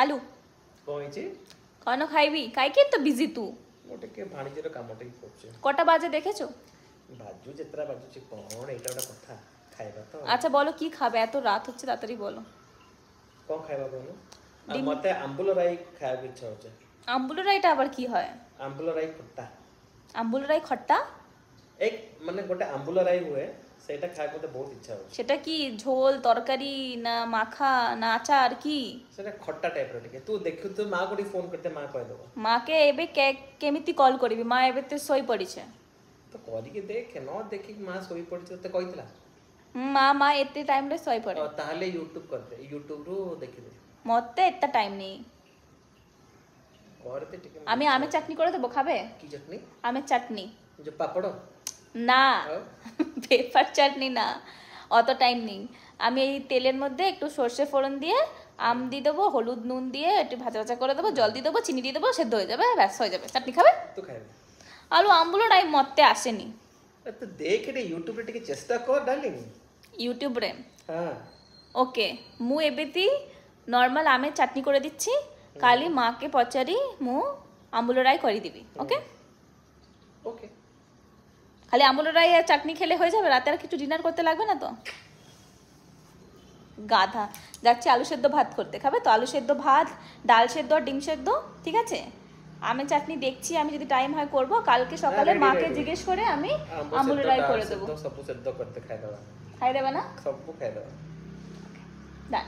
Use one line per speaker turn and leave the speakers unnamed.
ଆଲୁ
କହିଛି
କ'ଣ ଖାଇବି କାହିଁକି ଏତେ ବିଜି ତୁ
ମୁଁ ଟିକେ ଭାଣିଜର କାମଟା ହିଁ କରୁଛି
কটা বাজে দেখেছো
ବାଜୁ ଯେତେଟା ବାଜୁଛି କ'ଣ ଏଇଟା ଗୋଟେ କଥା ଖାଇବା ତ
আচ্ছা বলো কি খাবে এত রাত হচ্ছে তাড়াতাড়ি বলো
କ'ଣ ଖାଇବା କହୁନୁ ମତେ ଆମ୍ବୁଲ ରାଇ ଖାଇବାକୁ ଇଚ୍ଛା ହଉଛି
আম্বুলো রাইটা আবার কি হয়
ଆମ୍ବୁଲ ରାଇ ଖଟା
আম্বুলো রাই খট্টা
এক মানে ଗୋଟେ ଆମ୍ବୁଲ ରାଇ ହୁଏ ସେଇଟା ଖାଇବାକୁ ମତେ ବହୁତ ଇଚ୍ଛା ହଉଛି
সেটা কি ঝোল তরকারি না মাখা না আচার কি
ସେଇଟା ଖଟା ଟାଇପର ଟିକେ ତୁ ଦେଖୁ ତୁ ମାଆକୁ ଟିକେ ଫୋନ କରିତେ ମାଆ କହିଦେବ
মাকে এবে কেমিতি কল করিবি মা এবে তো শোই পড়িছে
ତ କରିକି ଦେଖେ ନ ଦେଖିକି ମାଆ ଶୋଇ ପଡ଼ିଛି ତତେ କହିଥିଲା
মা মা এতে টাইমরে শোই পড়ে
ତାହେଲେ ୟୁଟ୍ୟୁବ କରିଦେ ୟୁଟ୍ୟୁବରୁ ଦେଖିଦେ
মতে এত টাইম নেই
করতে ଟିକେ
আমি আমের চাটনি করে দেবো খাবে
কি চটনি
আমের চাটনি
যে পাপড়
না পেপার চাটনি না অত টাইম নেই আমি এই তেলের মধ্যে একটু সর্ষে ফোড়ন দিয়ে আম দিয়ে দেবো হলুদ নুন দিয়ে একটু ভাজা ভাজা করে দেবো জল দিয়ে দেবো চিনি দিয়ে দেবো সেদ্ধ হয়ে যাবে ব্যাস হয়ে যাবে চাটনি খাবে
তু খাইবে
আলু আম্বুলো টাইম মতে আসেনি
তো দেখ রে ୟୁଟ୍ୟୁବରେ ଟିକେ চেষ্টা কর ডার্লিং
ୟୁଟ୍ୟୁବରେ
হ্যাঁ
ওকে ମୁଁ ଏବେତି ନର୍ମାଲ ଆମେ ଚାଟନି করে দিচ্ছি কালি মাকে পচারি ମୁଁ আম্বুলো রাই କରିদিবি ওকে
ওকে
খালি আম্বুলো রাই আর চাটনি খেলে হয়ে যাবে রাতে আর কিছু ডিনার করতে লাগবে না তো গাধা যাচ্ছি আলু সেদ্ধ ভাত করতে খাবে তো আলু সেদ্ধ ভাত ডাল সেদ্ধ আর ডিম সেদ্ধ ঠিক আছে আমি চাটনি দেখছি আমি যদি টাইম হয় করব কালকে সকালে মাকে জিজ্ঞেস করে আমি আম্বুলো রাই করে দেবো
সব সেদ্ধ করতে খাই দেবা
খাই দেবে না
সব খাই দেবা
ডান